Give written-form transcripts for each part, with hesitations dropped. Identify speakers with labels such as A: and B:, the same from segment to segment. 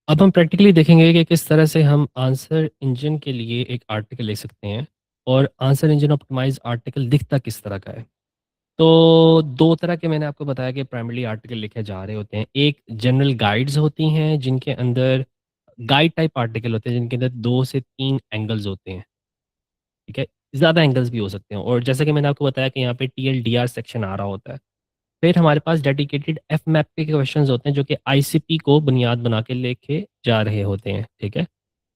A: अब हम प्रैक्टिकली देखेंगे कि किस तरह से हम आंसर इंजन के लिए एक आर्टिकल ले सकते हैं और आंसर इंजन ऑप्टिमाइज आर्टिकल दिखता किस तरह का है। तो 2 तरह के मैंने आपको बताया कि प्राइमरीली आर्टिकल लिखे जा रहे होते हैं। एक जनरल गाइड्स होती हैं जिनके अंदर गाइड टाइप आर्टिकल होते हैं जिनके अंदर 2 से 3 एंगल्स होते हैं, ठीक है? ज़्यादा एंगल्स भी हो सकते हैं और जैसा कि मैंने आपको बताया कि यहाँ पे टीएलडीआर सेक्शन आ रहा होता है। फिर हमारे पास डेडिकेटेड एफमैप के क्वेश्चंस होते हैं जो कि आईसीपी को बुनियाद बना के लेके जा रहे होते हैं, ठीक है?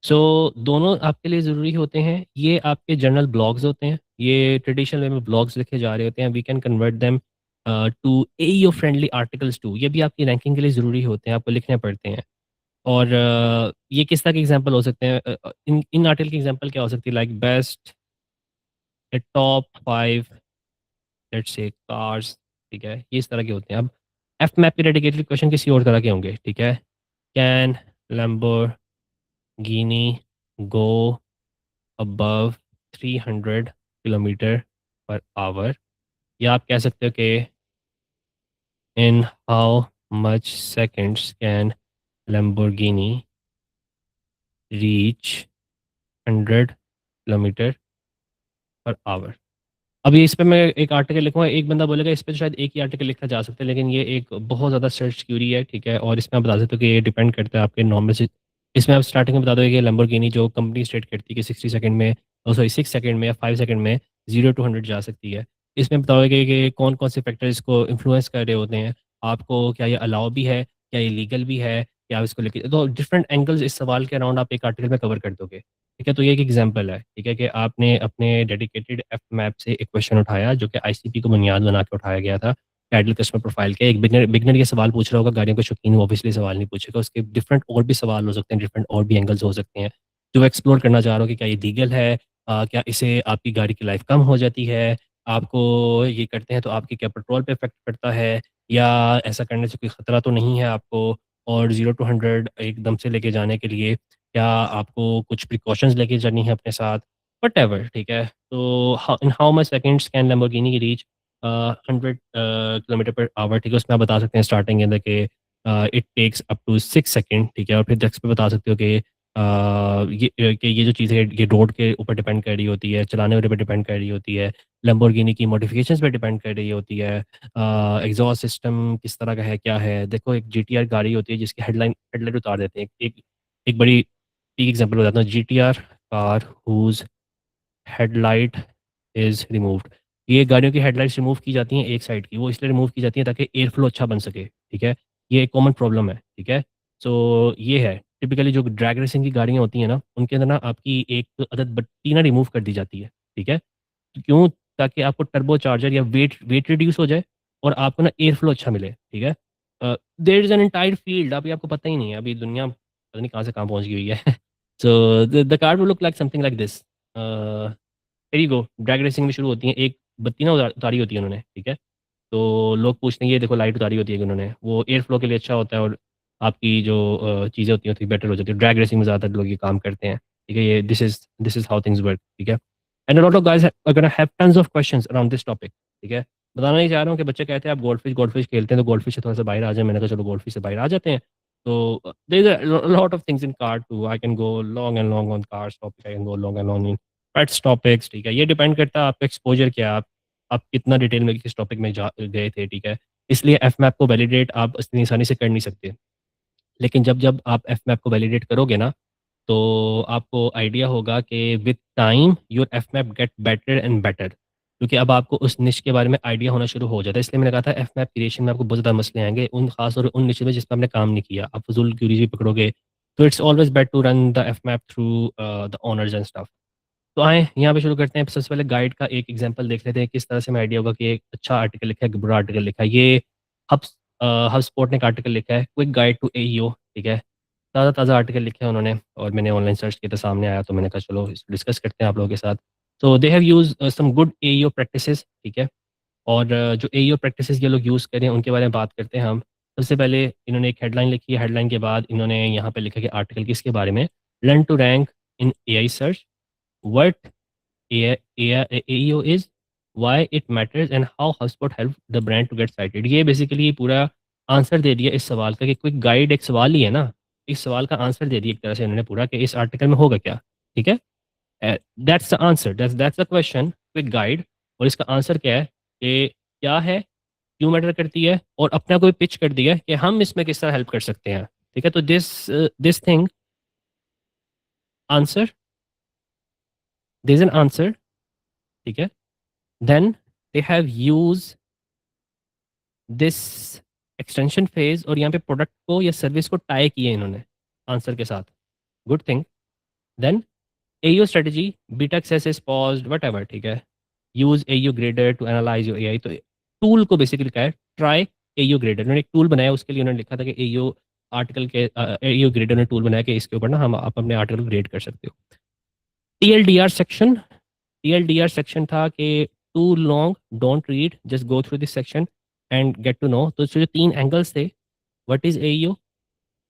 A: सो दोनों आपके लिए ज़रूरी होते हैं। ये आपके जर्नल ब्लॉग्स होते हैं, ये ट्रेडिशनल वे में ब्लॉग्स लिखे जा रहे होते हैं। We can convert them to AEO friendly articles too. ये भी आपकी रैंकिंग के लिए ज़रूरी होते हैं, आपको लिखने पड़ते हैं। और ये किस तरह के एग्ज़ाम्पल हो सकते हैं? इन आर्टिकल की एग्ज़ाम्पल क्या हो सकती है? Like best top 5 let's say cars, ठीक है? ये इस तरह के होते हैं। अब एफमैप के डेडिकेटेड क्वेश्चन किसी और तरह के होंगे, ठीक है? Can Lamborghini go above 300 kilometre per hour, या आप कह सकते हो कि in how much seconds can Lamborghini reach 100 kilometre per hour. अभी इस पे मैं एक आर्टिकल लिखूँगा, एक बंदा बोलेगा इस पे तो शायद एक ही आर्टिकल लिखा जा सकता है, लेकिन ये एक बहुत ज़्यादा सर्च क्यूरी है, ठीक है? और इसमें आप बता सकते हो कि ये डिपेंड करता है आपके नॉर्मल से। इसमें आप स्टार्टिंग में बता दोगे कि लैम्बोर्गिनी जो कंपनी स्टेट करती है कि 60 सेकंड में, सॉरी 6 सेकंड में या 5 सेकंड में 0 टू 100 जा सकती है। इसमें बताओगे कि कौन-कौन से फैक्टर इसको इन्फ्लुएंस कर रहे होते हैं, आपको क्या ये अलाउ भी है, क्या ये लीगल भी है, क्या आप इसको लेके तो डिफरेंट एंगल्स इस सवाल के अराउंड आप एक आर्टिकल में कवर कर दोगे। ठीक है, तो ये एक एग्जांपल है, ठीक है, कि आपने अपने डेडिकेटेड एफ मैप से एक क्वेश्चन उठाया जो कि आईसीपी को बुनियाद बना के उठाया गया था। आइडियल कस्टमर प्रोफाइल के एक बिगनर बिगनर ये सवाल पूछ रहा होगा, गाड़ियों का शौकीन ऑब्वियसली सवाल नहीं पूछेगा, उसके डिफरेंट और भी सवाल हो सकते हैं, डिफरेंट और भी एंगल्स हो सकते हैं, जो एक्सप्लोर करना चाह रहा हो कि क्या ये लीगल है, क्या इससे आपकी गाड़ी की लाइफ कम हो जाती है, आपको ये करते हैं तो आपके क्या पेट्रोल पे इफेक्ट पड़ता है, या ऐसा करने से कोई खतरा तो नहीं है आपको, और 0 टू 100 एकदम से लेके जाने के लिए क्या आपको कुछ प्रिकॉशंस लेके चलनी है अपने साथ, व्हाटएवर, ठीक है? तो in how much seconds can Lamborghini reach 100 kilometre per hour, ठीक है? उसमें आप बता सकते हैं स्टार्टिंग के अंदर कि it takes up to 6 second, ठीक है? और फिर नेक्स्ट पे बता सकते हो कि कि ये जो चीज़ है ये रोड के ऊपर डिपेंड कर रही होती है, चलाने वाले पे डिपेंड कर रही होती है, लैम्बोर्गिनी की मॉडिफिकेशंस पे डिपेंड कर रही होती है, एग्ज़ॉस्ट सिस्टम किस तरह का है, क्या है? देखो एक जीटीआर गाड़ी होती है जिसकी हेडलाइट उतार देते हैं। एक एक बड़ी एक एग्ज़ाम्पल बताता हूँ, GTR car who's headlight is removed. ये गाड़ियों की हेडलाइट्स रिमूव की जाती हैं एक साइड की, वो इसलिए रिमूव की जाती हैं ताकि एयर फ्लो अच्छा बन सके, ठीक है? ये एक कॉमन प्रॉब्लम है, ठीक है? सो ये है, टिपिकली जो ड्रैग रेसिंग की गाड़ियाँ होती हैं ना, उनके अंदर ना आपकी एक अदद बत्ती ना रिमूव कर दी जाती है, ठीक है? क्यों? ताकि आपको टर्बो चार्जर या वेट वेट रिड्यूस हो जाए और आपको ना एयर फ्लो अच्छा मिले, ठीक है? There is an entire field, अभी आपको पता ही नहीं है, अभी दुनिया पता नहीं कहाँ से कहाँ पहुँच गई हुई है। So the car will look like something like this. There you go, drag racing में शुरू होती हैं, एक बत्ती ना उतारी होती है उन्होंने, ठीक है? तो लोग पूछते हैं ये देखो लाइट उतारी होती है कि उन्होंने, वो एयर फ्लो के लिए अच्छा होता है और आपकी जो चीज़ें होती हैं थोड़ी बेटर हो जाती है। ड्रैग रेसिंग में ज़्यादातर लोग ये काम करते हैं, ठीक है? ये this is how things work, ठीक है? And a lot of guys are gonna have tons of questions around this topic, ठीक है? बताना नहीं चाह रहा हूँ कि बच्चे कहते हैं आप गोल्डफ़िश खेलते हैं तो गोल्डफ़िश से थोड़ा-सा बाहर आ जाएँ, मैंने कहा चलो गोल्डफ़िश से बाहर आ जाते हैं। तो there is a lot of things in car too, I can go long and long on cars topic, I can go long and long in pets topics, ठीक है? ये डिपेंड करता है आपका एक्सपोज़र क्या है, आप कितना डिटेल में किस टॉपिक में जा गए थे, ठीक है? इसलिए एफमैप को वैलिडेट आप इतनी आसानी से कर नहीं सकते। लेकिन जब आप एफमैप को वैलिडेट करोगे ना, तो आपको आइडिया होगा कि with time your FMAP get better and better, क्योंकि अब आपको उस निश के बारे में आइडिया होना शुरू हो जाता है। इसलिए मैंने कहा था एफमैप क्रिएशन में आपको बहुत ज़्यादा मसले आएँगे, उन खास और उन निश में जिस पे आपने काम नहीं किया। आप फ़ुज़ूल क्यूरीज़ भी पकड़ोगे, तो it's always better to run the FMAP through the owners and stuff. तो आएँ यहाँ पे शुरू करते हैं। सबसे पहले गाइड का एक एग्ज़ाम्पल देख लेते हैं, किस तरह से हमें आइडिया होगा कि एक अच्छा आर्टिकल लिखा है, कि बुरा आर्टिकल लिखा है। ये हब स्पॉट ने एक आर्टिकल लिखा है, क्विक गाइड टू एईओ, ठीक है? ताज़ा-ताज़ा आर्टिकल लिखे हैं उन्होंने और मैंने ऑनलाइन सर्च किया तो सामने आया, तो मैंने कहा चलो इसको डिस्कस करते हैं आप लोगों के साथ। तो they have used some good AEO practices, ठीक है? और जो एईओ प्रैक्टिसेज़ ये लोग यूज़ कर रहे हैं उनके बारे में बात करते हैं हम। सबसे पहले इन्होंने एक हेडलाइन लिखी है, हेडलाइन के बाद इन्होंने यहाँ पे लिखा कि आर्टिकल किसके बारे में, learn to rank in AI search, what AEO is, why it matters and how HubSpot help the brand to get cited। ये बेसिकली पूरा आंसर दे दिया इस सवाल का कि क्विक गाइड एक सवाल ही है ना, इस सवाल का आंसर दे दिया एक तरह से इन्होंने पूरा कि इस आर्टिकल में होगा क्या, ठीक है? That's the answer, that's the question, quick guide. और इसका आंसर क्या है कि क्या है, क्यों मैटर करती है, और अपना कोई पिच कर दिया है कि हम इसमें किस तरह हेल्प कर सकते हैं, ठीक है? तो this thing answer, this an answer, ठीक है? Then they have use this extension phase, और यहाँ पे प्रोडक्ट को या सर्विस को टाई किए इन्होंने आंसर के साथ। Good thing. Then AEO strategy, beta access is paused, whatever, ठीक है? Use AEO grader to analyse your AI. तो टूल को बेसिकली क्या है, ट्राई एयू ग्रेडर। उन्होंने एक टूल बनाया, उसके लिए उन्होंने लिखा था कि एयू आर्टिकल के एयू ग्रेडर ने टूल बनाया कि इसके ऊपर ना हम आप अपने आर्टिकल को ग्रेड कर सकते हो। टीएलडीआर सेक्शन, टीएलडीआर सेक्शन था कि too long don't read, just go through this section and get to know. तो जो 3 एंगल्स थे, what is AEO,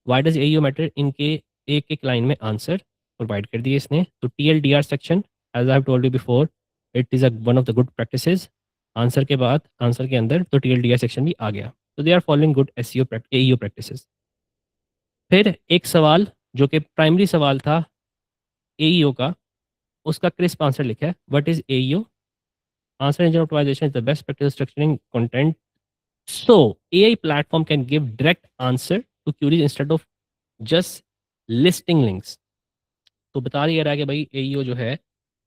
A: why does AEO matter, इनके एक एक लाइन में आंसर प्रोवाइड कर दिए इसने। तो TLDR section, as I have told you before, it is a one of the good practices. Answer के बाद, आंसर के अंदर तो टीएलडीआर सेक्शन भी आ गया। तो they are following good SEO AEO practices. फिर एक सवाल जो कि प्राइमरी सवाल था एईओ का, उसका क्रिस्प आंसर लिखा है, what is AEO, answer engine optimisation is the best practice structuring content so AI platform can give direct answer to queries instead of just listing links. तो बता दिया रहा है कि भाई एईओ जो है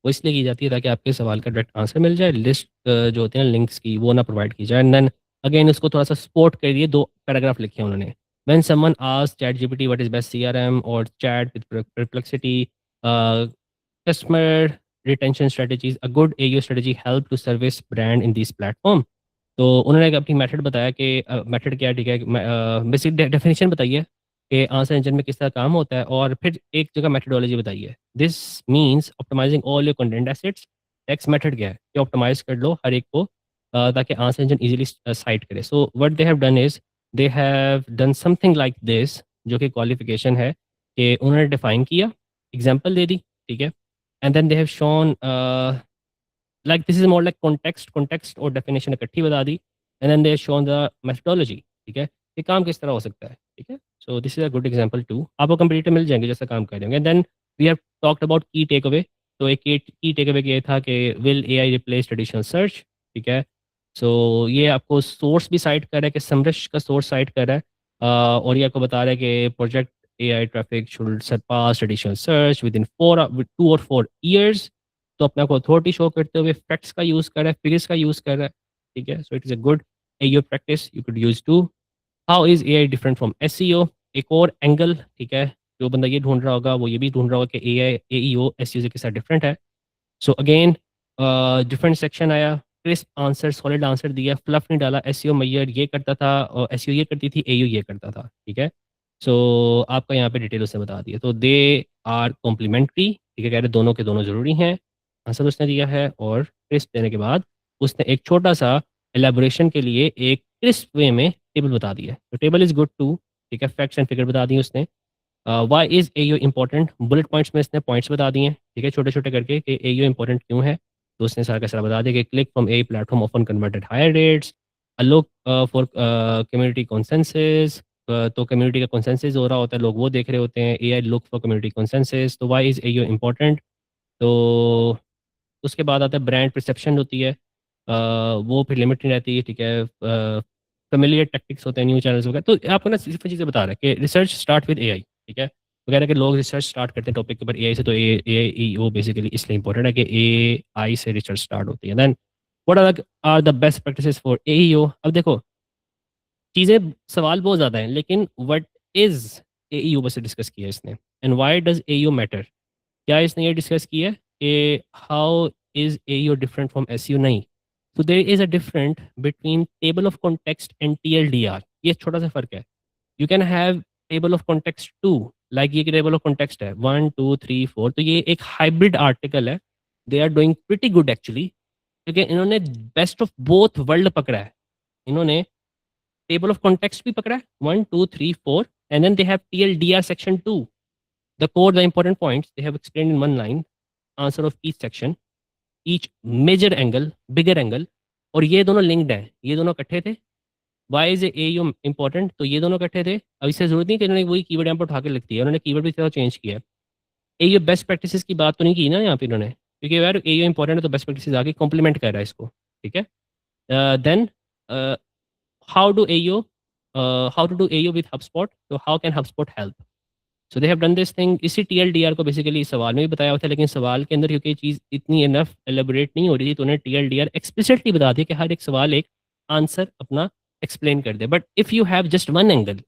A: वो इसलिए की जाती है ताकि आपके सवाल का डायरेक्ट आंसर मिल जाए, लिस्ट जो होती है ना लिंक्स की, वो ना प्रोवाइड की जाए। एंड देन अगेन उसको थोड़ा सा सपोर्ट कर दिए, 2 पैराग्राफ लिखे हैं उन्होंने। When someone asks ChatGPT what is best CRM और chat with Perplexity customer retention strategies, a good AEO strategy help to service brand in this platform. तो उन्होंने एक अपनी मेथड बताया कि मेथड क्या है, ठीक है? बेसिक डेफिनेशन बताइए कि आंसर इंजन में किस तरह काम होता है, और फिर एक जगह मेथडोलॉजी बताइए। This means optimising all your content assets. Text method क्या है कि ऑप्टिमाइज कर लो हर एक को ताकि आंसर इंजन इजीली साइट करे। So what they have done is they have done something like this, जो कि क्वालिफिकेशन है कि उन्होंने डिफाइन किया, एग्जाम्पल दे दी, ठीक है? And then they have shown like this is more like context, context और डेफिनेशन इकट्ठी बता दी। And then they shown the methodology, ठीक है? ये काम किस तरह हो सकता है, ठीक है? So this is a good example too, आपको कंप्यूटर मिल जाएंगे जैसा काम कर देंगे। Then we have talked about key takeaway. तो एक की टेक अवे ये था कि will AI replace traditional search, ठीक है? सो ये आपको सोर्स भी साइट कर रहा है कि समरश का सोर्स साइट कर रहा है, और ये आपको बता रहा है कि project AI traffic should surpass traditional search within 2 or 4 years। तो अपने को अथॉरिटी शो करते हुए फैक्ट्स का यूज़ कर रहा है, फिगर्स का यूज़ कर रहा है, ठीक है? So it is a good AEO practice you could use too. How is AI different from SEO, एक और एंगल, ठीक है? जो बंदा ये ढूंढ रहा होगा वो ये भी ढूंढ रहा होगा कि एआई एईओ एसईओ से किस तरह डिफरेंट है। सो अगेन डिफरेंट सेक्शन आया, क्रिस्प आंसर, सॉलिड आंसर दिया, फ्लफ नहीं डाला। एसईओ मैयर ये करता था और एसईओ ये करती थी, एईओ ये करता था, ठीक है? सो आपका यहाँ पे डिटेल उसने बता दिया। तो दे आर कॉम्प्लीमेंट्री, ठीक है? कह रहे दोनों के दोनों ज़रूरी हैं, आंसर उसने दिया है। और क्रिस्प देने के बाद उसने एक छोटा सा एलेबोरेशन के लिए एक क्रिस्प वे में टेबल बता दिया है। तो टेबल इज़ गुड टू, ठीक है? फैक्ट्स एंड फिगर बता दिए उसने। Why is AEO important, bullet points में इसने पॉइंट्स बता दिए हैं, ठीक है? छोटे छोटे करके कि एईओ इंपॉर्टेंट क्यों है। तो उसने सारा का सारा बता दिया कि click from a platform often converted higher rates, a look for community consensus. तो कम्युनिटी का कंसेंसस हो रहा होता है, लोग वो देख रहे होते हैं, AI look for community consensus. तो वाई इज़ एईओ इंपॉर्टेंट। तो उसके बाद आता है ब्रांड परसेप्शन होती है, वो फिर लिमिट नहीं रहती है, ठीक है? फेमिलियर टैक्टिक्स होते हैं, न्यू चैनल्स वगैरह। तो आपको ना सिर्फ चीज़ें बता रहा है कि रिसर्च स्टार्ट विद एआई, ठीक है? वगैरह के लोग रिसर्च स्टार्ट करते हैं टॉपिक के ऊपर एआई से, तो ए वो बेसिकली इसलिए इंपॉर्टेंट है कि एआई से रिसर्च स्टार्ट होती है। Then what are the best practices for AEO. अब देखो चीज़ें, सवाल बहुत ज़्यादा हैं, लेकिन व्हाट इज़ एईओ बस डिस्कस किया है इसने। And why does AEO matter, क्या इसने ये डिस्कस किया है कि how is AEO different from SEO? नहीं। तो there is a different between table of context and TLDR, ये छोटा सा फ़र्क है। You can have table of context to, like ये टेबल ऑफ कॉन्टेक्स्ट है 1 2 3 4, तो ये एक हाइब्रिड आर्टिकल है। They are doing pretty good actually, क्योंकि इन्होंने बेस्ट ऑफ बोथ वर्ल्ड पकड़ा है। इन्होंने टेबल ऑफ कॉन्टेक्स्ट भी पकड़ा है 1 2 3 4, and then they have TLDR section 2, the core the important points they have explained in one line, answer of each section, each major angle, bigger angle. और ये दोनों linked हैं, ये दोनों इकट्ठे थे, why is AEO important, तो ये दोनों इकट्ठे थे। अब इससे जरूरत नहीं कि इन्होंने वही कीवर्ड यहाँ पर उठा के लिख दिया, उन्होंने कीवर्ड भी थोड़ा चेंज किया है। ए यू बेस्ट प्रैक्टिसेस की बात तो नहीं की ना यहाँ पे इन्होंने, क्योंकि यार ए यू इंपॉर्टेंट है तो बेस्ट प्रैक्टिस आके कॉम्प्लीमेंट कर रहा है इसको, ठीक है। Then how do a you how to do a you with HubSpot, तो how can HubSpot help. So they have done this thing, इसी TLDR को बेसिकली इस सवाल में भी बताया हुआ था, लेकिन सवाल के अंदर क्योंकि ये चीज़ इतनी इनफ एलेबोरेट नहीं हो रही थी, तो उन्हें TLDR एक्सप्लिसिटली बता दिया कि हर एक सवाल एक आंसर अपना एक्सप्लेन कर दे। But if you have just one angle,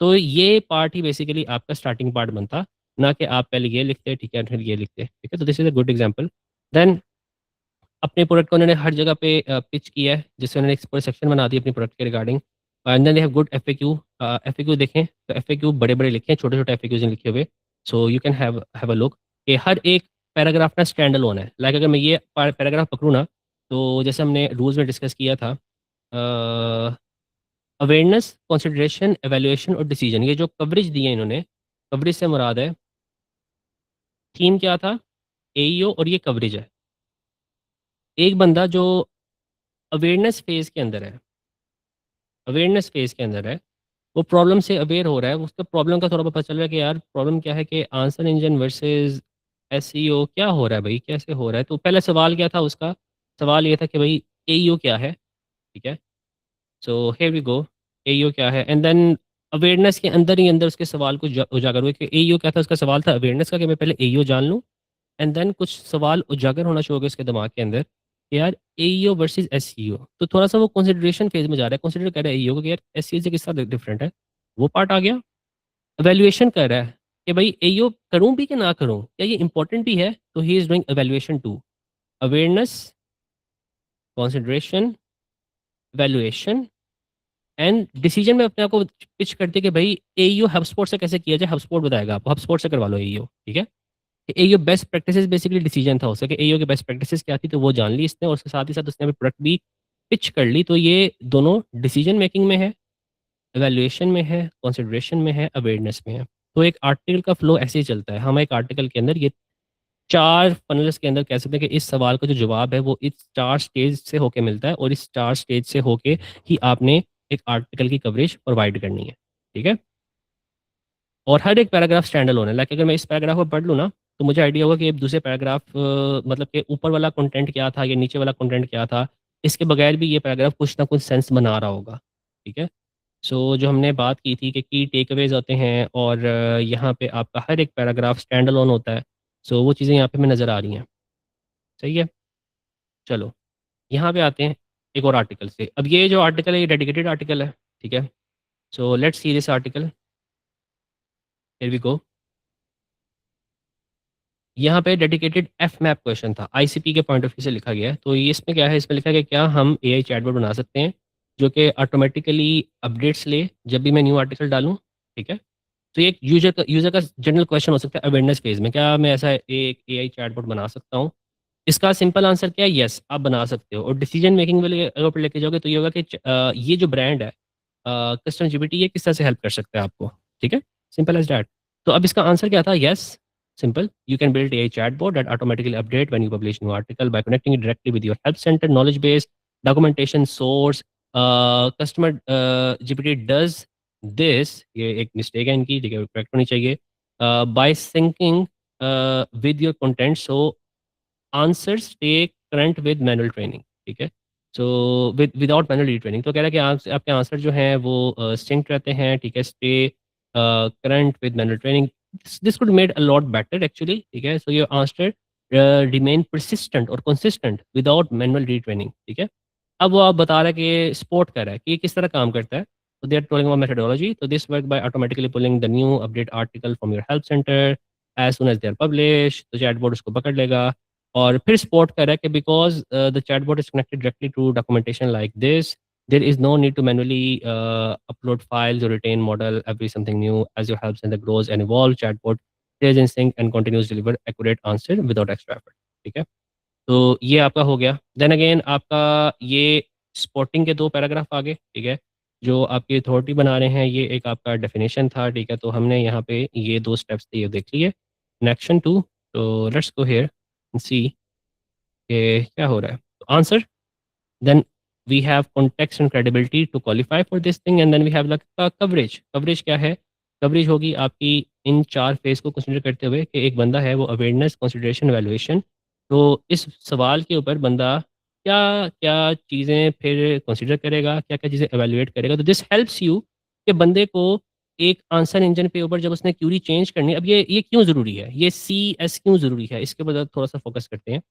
A: तो ये पार्ट ही बेसिकली आपका स्टार्टिंग पार्ट बनता, ना कि आप पहले ये लिखते, ठीक है, फिर ये लिखते, ठीक है। तो this is a good example. Then अपने प्रोडक्ट को उन्होंने हर जगह पे पिच किया है, जिससे उन्होंने एक पूरा सेक्शन बना दिया अपने प्रोडक्ट के regarding. And then they have good FAQ। FAQ देखें तो FAQ बड़े-बड़े लिखे हैं, छोटे-छोटे FAQs नहीं लिखे हुए। So you can have a look कि हर एक पैराग्राफ ना स्टैंड अलोन है। लाइक अगर मैं ये पैराग्राफ पकड़ूँ ना, तो जैसे हमने रूल्स में डिस्कस किया था, अवेयरनेस, कंसिडरेशन, इवैल्यूएशन और डिसीजन, ये जो कवरेज दी है इन्होंने, कवरेज से मुराद है, थीम क्या था, AEO, और ये कवरेज है। एक बंदा जो अवेयरनेस फेज़ के अंदर है, अवेयरनेस फेज़ के अंदर है, वो प्रॉब्लम से अवेयर हो रहा है, उसका प्रॉब्लम का थोड़ा बहुत पता चल रहा है कि यार प्रॉब्लम क्या है, कि आंसर इंजन वर्सेस SEO क्या हो रहा है भाई, कैसे हो रहा है। तो पहले सवाल क्या था उसका, सवाल ये था कि भाई AEO क्या है, ठीक है। So here we go, AEO क्या है, एंड देन अवेयरनेस के अंदर ही अंदर उसके सवाल को उजागर हुए कि AEO क्या था। उसका सवाल था अवेयरनेस का, कि मैं पहले AEO जान लूँ, एंड देन कुछ सवाल उजागर होना शुरू हो गया उसके दिमाग के अंदर कि यार AEO वर्सेस SEO, तो थोड़ा सा वो कंसिडरेशन फेज में जा रहा है, कंसिडर कर रहा है AEO को कि यार SEO से किस तरह डिफरेंट है, वो पार्ट आ गया। एवेल्युएशन कर रहा है कि भाई AEO करूं भी कि ना करूं, क्या ये इंपॉर्टेंट भी है, तो he is doing evaluation too, awareness, consideration, valuation and decision में अपने आप को पिच करते कि भाई AEO हबस्पॉट से कैसे किया जाए, हबस्पॉट बताएगा आपको, हबस्पॉट से करवा लो AEO, ठीक है। AEO best practices basically decision था उसका, कि AEO की बेस्ट प्रैक्टिसेस क्या थी, तो वो जान ली इसने, और उसके साथ ही साथ उसने अभी प्रोडक्ट भी पिच कर ली। तो ये दोनों डिसीजन मेकिंग में है, इवैल्यूएशन में है, कंसिडरेशन में है, अवेयरनेस में है। तो एक आर्टिकल का फ्लो ऐसे ही चलता है। हम एक आर्टिकल के अंदर ये 4 फनल्स के अंदर कह सकते हैं कि इस सवाल का जो जवाब है वो इस 4 स्टेज से होके मिलता है, और इस 4 स्टेज से होके ही आपने एक आर्टिकल की कवरेज प्रोवाइड करनी है, ठीक है। और हर एक पैराग्राफ स्टैंड अलोन है। लाइक अगर मैं इस पैराग्राफ को पढ़ लूँ ना, तो मुझे आइडिया होगा कि दूसरे पैराग्राफ मतलब कि ऊपर वाला कंटेंट क्या था या नीचे वाला कंटेंट क्या था। इसके बगैर भी ये पैराग्राफ कुछ ना कुछ सेंस बना रहा होगा, ठीक है। सो जो हमने बात की थी कि की टेकअवेज़ होते हैं, और यहाँ पे आपका हर एक पैराग्राफ स्टैंड अलोन होता है। सो वो चीज़ें यहाँ पे हमें नज़र आ रही हैं, सही है। चलो, यहाँ पे आते हैं एक और आर्टिकल से। अब ये जो आर्टिकल है ये डेडिकेटेड आर्टिकल है, ठीक है। So let's see this article, here we go. यहाँ पे डेडिकेटेड एफमैप क्वेश्चन था, ICP के पॉइंट ऑफ व्यू से लिखा गया है। तो ये इसमें क्या है, इसमें लिखा है कि क्या हम AI चैटबॉट बना सकते हैं जो कि ऑटोमेटिकली अपडेट्स ले जब भी मैं न्यू आर्टिकल डालूँ, ठीक है। तो ये एक यूज़र का जनरल क्वेश्चन हो सकता है अवेयरनेस फेज़ में, क्या मैं ऐसा एक AI चैटबॉट बना सकता हूँ? इसका सिंपल आंसर क्या है, येस आप बना सकते हो। और डिसीजन मेकिंग वाले अगर ऊपर लेके जाओगे तो ये होगा कि ये जो ब्रांड है कस्टम जीपीटी, ये किस तरह से हेल्प कर सकता है आपको, ठीक है, सिंपल एज दैट। तो अब इसका आंसर क्या था, yes, simple, you can build a chatbot that automatically update when you publish new article by connecting it directly with your help centre knowledge base documentation source. Customer GPT does this, ये एक mistake है इनकी, ठीक है, correct होनी चाहिए, by syncing with your content, so answers stay current with manual training, ठीक है। सो विदाउट मैनुअल रीट्रेनिंग, तो कह रहा है कि आपके आंसर जो हैं वो सिंक रहते हैं, ठीक है, stay current with manual training. This could made a lot better actually, ठीक है। So your answer remain persistent और कंसिस्टेंट विदाउट मैनुअल रीट्रेनिंग, ठीक है। अब वो आप बता रहा है कि सपोर्ट कर रहा है कि ये किस तरह काम करता है। तो they are talking about methodology, तो this work by automatically pulling the new update article from your help centre as soon as they are publish, तो चैटबॉट उसको पकड़ लेगा। और फिर सपोर्ट कर रहा है कि because the chatbot is connected directly to documentation like this, there is no need to manually upload files or retain model every something new. As your help center grows and evolve, chatbot stays in sync and continues to deliver accurate answer without extra effort, ठीक है। तो ये आपका हो गया। Then again आपका ये spotting के 2 पैराग्राफ आ गए, ठीक है। जो आपकी अथॉरिटी बना रहे हैं, ये एक आपका डेफिनेशन था, ठीक है। तो हमने यहाँ पे ये 2 स्टेप्स थे, ये देख लिए। एक्शन 2, तो let's go here and see कि क्या हो रहा है। तो answer, then we have context and credibility to qualify for this thing and then we have like coverage. Coverage क्या है? कवरेज होगी आपकी इन 4 फेज़ को कंसीडर करते हुए कि एक बंदा है वो अवेयरनेस, कंसिडरेशन, इवैल्यूएशन। तो इस सवाल के ऊपर बंदा क्या-क्या चीज़ें फिर कंसीडर करेगा, क्या-क्या चीज़ें इवैल्यूएट करेगा। तो दिस हेल्प्स यू कि बंदे को एक आंसर इंजन के ऊपर जब उसने क्यूरी चेंज करनी है, अब ये क्यों ज़रूरी है? ये सीएस क्यों ज़रूरी है? इसके ऊपर थोड़ा-सा फ़ोकस करते हैं।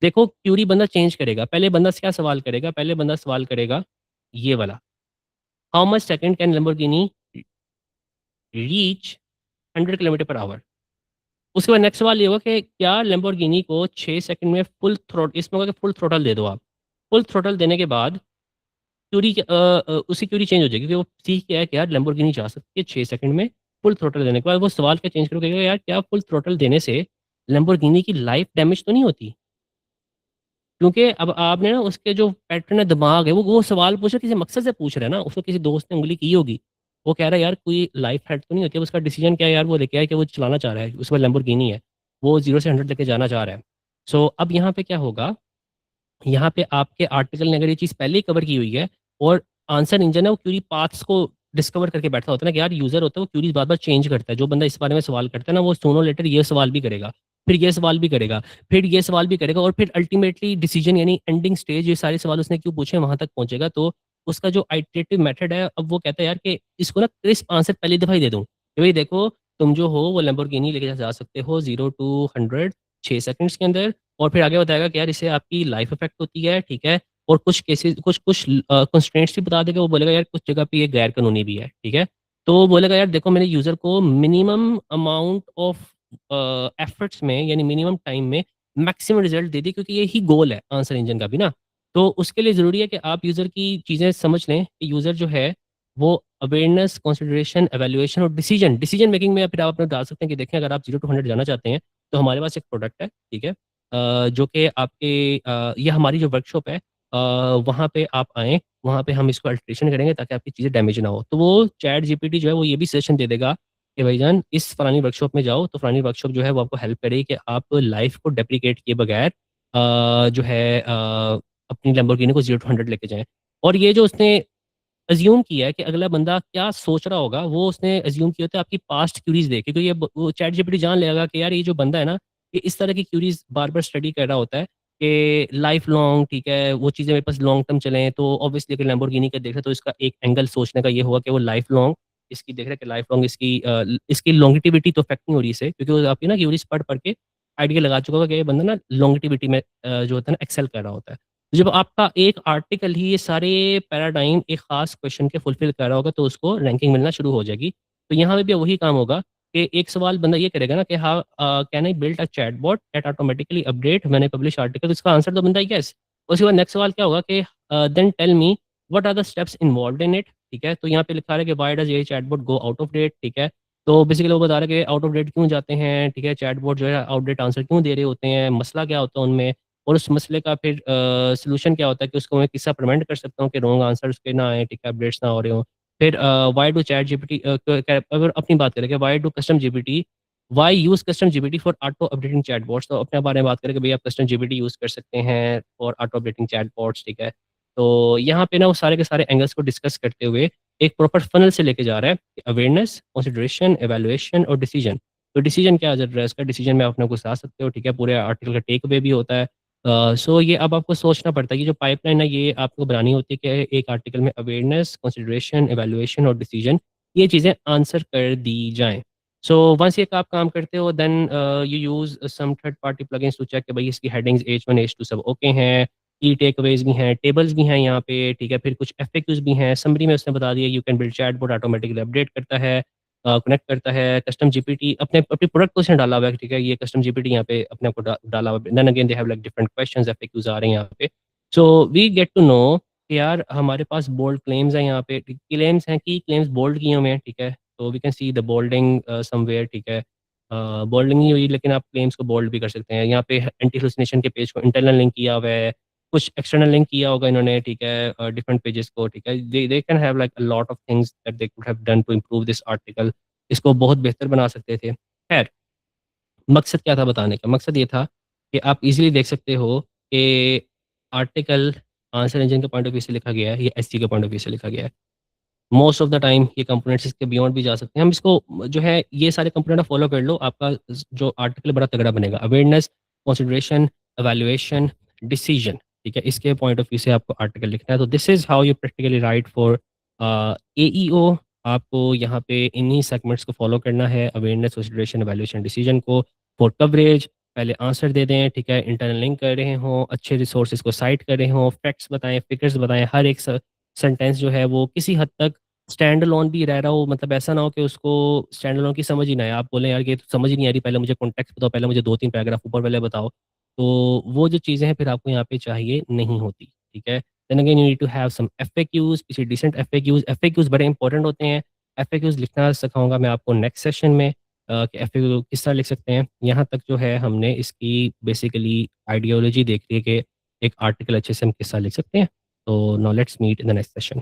A: देखो क्यूरी बंदा चेंज करेगा, पहले बंदा क्या सवाल करेगा? पहले बंदा सवाल करेगा ये वाला, how much second can Lamborghini reach 100 kilometre per hour? उसके बाद नेक्स्ट सवाल ये होगा कि क्या लैम्बोर्गिनी को 6 सेकंड में इसमें होगा कि फुल थ्रॉटल दे दो आप। फुल थ्रॉटल देने के बाद उसकी क्यूरी चेंज हो जाएगी क्योंकि वो सीख गया है कि यार लैम्बोर्गिनी जा सकती है 6 सेकंड में। फुल थ्रॉटल देने के बाद वो सवाल क्या चेंज करोगे, यार क्या फुल थ्रॉटल देने से लैम्बोर्गिनी की लाइफ डैमेज तो नहीं होती? क्योंकि अब आपने ना उसके जो पैटर्न है, दिमाग है, वो सवाल पूछ रहा है, किसी मकसद से पूछ रहा है ना, उसको किसी दोस्त ने उँगली की होगी। वो कह रहा है यार कोई लाइफ थ्रेट तो नहीं होती? अब उसका डिसीजन क्या है यार, वो लेके आया है कि वो चलाना चाह रहा है, उसके पास लैम्बोर्गिनी है। वो 0 से 100 लेके जाना चाह रहा है। सो अब यहाँ पे क्या होगा, यहाँ पे आपके आर्टिकल ने अगर ये चीज़ पहले ही कवर की हुई है और आंसर इंजन है वो क्यूरी पाथ्स को डिस्कवर करके बैठा होता है ना कि यार यूज़र होता है वो क्यूरीज़ बार-बार चेंज करता है। जो बंदा इस बारे में सवाल करता है ना वो सूनर लेटर ये सवाल भी करेगा, फिर ये सवाल भी करेगा, फिर ये सवाल भी करेगा और फिर अल्टीमेटली डिसीजन यानी एंडिंग स्टेज ये सारे सवाल उसने क्यों पूछे वहाँ तक पहुँचेगा। तो उसका जो आइटरेटिव मेथड है अब वो कहता है यार कि इसको ना क्रिस्प आंसर पहली दफ़ा ही दे दूँ, कि भई देखो तुम जो हो वो लैम्बोर्गिनी लेके जा सकते हो 0 टू 100 6 सेकंड्स के अंदर। और फिर आगे बताएगा कि यार इससे आपकी लाइफ इफ़ेक्ट होती है, ठीक है? और कुछ केसेज़ कुछ कंस्ट्रेंट्स भी बता देगा, वो बोलेगा यार कुछ जगह पे ये गैर कानूनी भी है, ठीक है? तो वो बोलेगा यार देखो मेरे यूज़र को मिनिमम अमाउंट ऑफ एफर्ट्स में यानी मिनिमम टाइम में मैक्सिमम रिज़ल्ट दे दी क्योंकि यही गोल है आंसर इंजन का भी ना। तो उसके लिए ज़रूरी है कि आप यूज़र की चीज़ें समझ लें कि यूज़र जो है वो अवेयरनेस, कंसिडरेशन, इवैल्यूएशन और डिसीजन मेकिंग में फिर आप अपना डाल सकते हैं कि देखें अगर आप 0 टू 100 जाना चाहते हैं, तो हमारे पास एक प्रोडक्ट है, ठीक है? जो कि आपके ये हमारी जो वर्कशॉप है वहाँ पे आप आएँ, वहाँ पे हम इसको अल्टरेशन करेंगे ताकि आपकी चीज़ें डैमेज ना हो। तो वो चैट जीपीटी जो है वो ये भी सजेशन दे देगा कि भाईजान इस फलानी वर्कशॉप में जाओ, तो फलानी वर्कशॉप जो है वो आपको हेल्प करेगी कि आप लाइफ़ को डेप्रिकेट किए बगैर जो है अपनी लैम्बोर्गिनी को 0 टू 100 लेके जाएँ। और ये जो उसने अज़्यूम किया है कि अगला बंदा क्या सोच रहा होगा, वो उसने अज़्यूम किया होता है आपकी पास्ट क्यूरीज़ देख के, क्योंकि ये वो चैट जीपीटी जान लेगा कि यार ये जो बंदा है ना, ये इस तरह की क्यूरीज़ बार-बार स्टडी कर रहा होता है कि लाइफ़ लॉन्ग ठीक है, वो चीज़ें मेरे पास लॉन्ग टर्म चलें, तो ऑब्वियसली अगर लैम्बोर्गिनी का देखें तो इसका एक एंगल सोचने का ये होगा कि वो लाइफ़ लॉन्ग इसकी देख रहा है कि लाइफ़ लॉन्ग इसकी लॉन्गेटिविटी तो अफ़ेक्ट नहीं हो रही इससे, क्योंकि वो आपकी ना क्यूरीज़ पढ़-पढ़ के आइडिया लगा चुका होगा कि ये बंदा ना लॉन्गेटिविटी में जो होता है ना एक्सेल कर रहा होता है। जब आपका एक आर्टिकल ही ये सारे पैराडाइम एक ख़ास क्वेश्चन के फुलफ़िल कर रहा होगा, तो उसको रैंकिंग मिलना शुरू हो जाएगी। तो यहाँ पे भी वही काम होगा कि एक सवाल बंदा ये करेगा ना कि how can I build a chatbot that automatically update when I publish article? इसका आंसर तो बनता है येस। उसके बाद नेक्स्ट सवाल क्या होगा कि then tell me what are the steps involved in it? ठीक है? तो यहाँ पे लिखा रहा है कि व्हाई डज़ ये chatbot go out of date? ठीक है? तो बेसिकली वो बता रहा है कि आउट ऑफ डेट क्यों जाते हैं? ठीक है? चैटबॉट जो है आउटडेट आंसर क्यों दे रहे होते हैं? मसला क्या होता है उनमें? और उस मसले का फिर सॉल्यूशन क्या होता है कि उसको मैं किससे प्रिवेंट कर सकता हूँ कि रॉन्ग आंसर उसके ना आए, ठीक है, अपडेट्स ना हो रहे हों। फिर व्हाई डू चैट जीपीटी अगर अपनी बात करें कि why do custom GPT why use custom GPT for auto updating chatbots? तो अपने बारे में बात करें कि भई आप कस्टम जीपीटी यूज़ कर सकते हैं फॉर ऑटो अपडेटिंग चैटबॉट्स, ठीक है। तो यहाँ पे ना वो सारे के सारे एंगल्स को डिस्कस करते हुए एक प्रॉपर फनल से लेके जा रहा है, अवेयरनेस, कंसिडरेशन, इवैल्यूएशन और डिसीजन। तो डिसीजन क्या चल रहा है इसका? डिसीजन में आप अपना घुसा सकते हो, ठीक है, पूरे आर्टिकल का टेक अवे भी होता है। सो ये अब आपको सोचना पड़ता है कि जो पाइपलाइन है ये आपको बनानी होती है कि एक आर्टिकल में अवेयरनेस, कंसिडरेशन, इवैल्यूएशन और डिसीजन ये चीज़ें आंसर कर दी जाएँ। सो वंस ये आप काम करते हो then you use some third party plugins to check कि भाई इसकी हेडिंग्स H1 H2 सब ओके हैं, की टेकअवेज़ भी हैं, टेबल्स भी हैं यहाँ पे, ठीक है, फिर कुछ एफएक्यूज़ भी हैं, समरी में उसने बता दिया you can build chatbot automatically update करता है, कनेक्ट करता है, कस्टम जीपीटी अपनी प्रोडक्ट को उसने डाला हुआ है, ठीक है, ये कस्टम जीपीटी यहाँ पे अपने आप को डाला हुआ है। Then again they have like different questions FAQs आ रहे हैं यहाँ पे। So we get to know कि यार हमारे पास बोल्ड क्लेम्स हैं यहाँ पे, क्लेम्स हैं कि क्लेम्स बोल्ड किए हुए हैं, ठीक है, तो we can see the bolding somewhere, ठीक है। बोल्डिंग नहीं हुई लेकिन आप क्लेम्स को बोल्ड भी कर सकते हैं। यहाँ पे एंटी हेलुसिनेशन के पेज को इंटरनल लिंक किया हुआ है, कुछ एक्सटर्नल लिंक किया होगा इन्होंने, ठीक है, डिफरेंट पेजेस को, ठीक है। They can have like a lot of things that they could have done to improve this article. इसको बहुत बेहतर बना सकते थे। खैर, मकसद क्या था बताने का? मकसद ये था कि आप इज़िली देख सकते हो कि आर्टिकल आंसर इंजन के पॉइंट ऑफ व्यू से लिखा गया है, ये एसईओ के पॉइंट ऑफ व्यू से लिखा गया है। मोस्ट ऑफ द टाइम ये कंपोनेंट्स इसके बियॉन्ड भी जा सकते हैं। हम इसको जो है ये सारे कंपोनेंट फॉलो कर लो, आपका जो आर्टिकल बड़ा तगड़ा बनेगा। अवेयरनेस, कंसिडरेशन, एवैल्यूएशन, डिसीजन, ठीक है? इसके पॉइंट ऑफ व्यू से आपको आर्टिकल लिखना है। तो this is how you practically right for AEO. आपको यहाँ पे इन्हीं सेगमेंट्स को फॉलो करना है, अवेयरनेस, कंसिडरेशन, एवैल्यूएशन, डिसीजन को। फॉर कवरेज पहले आंसर दे दें, ठीक है? इंटरनल लिंक कर रहे हों, अच्छे रिसोर्सेज़ को साइट कर रहे हों, फैक्ट्स बताएँ, फिगर्स बताएँ, हर एक सेंटेंस जो है वो किसी हद तक स्टैंड अलोन भी रह रहा हो, मतलब ऐसा ना हो कि उसको स्टैंड अलोन की समझ ही ना आए। आप बोलें यार ये तो समझ ही नहीं आ रही, पहले मुझे कॉन्टेक्स्ट बताओ, पहले मुझे 2-3 पैराग्राफ ऊपर वाले बताओ। तो वो जो चीज़ें हैं फिर आपको यहाँ पे चाहिए नहीं होती, ठीक है? Then again you need to have some FAQs, किसी डिसेंट एफएक्यूज़। एफएक्यूज़ बड़े इंपॉर्टेंट होते हैं। एफएक्यूज़ लिखना सिखाऊँगा मैं आपको नेक्स्ट सेशन में कि एफएक्यू किस तरह लिख सकते हैं। यहाँ तक जो है हमने इसकी बेसिकली आइडियोलॉजी देख ली है कि एक आर्टिकल अच्छे से हम किस तरह लिख सकते हैं। तो now let's meet in the next session.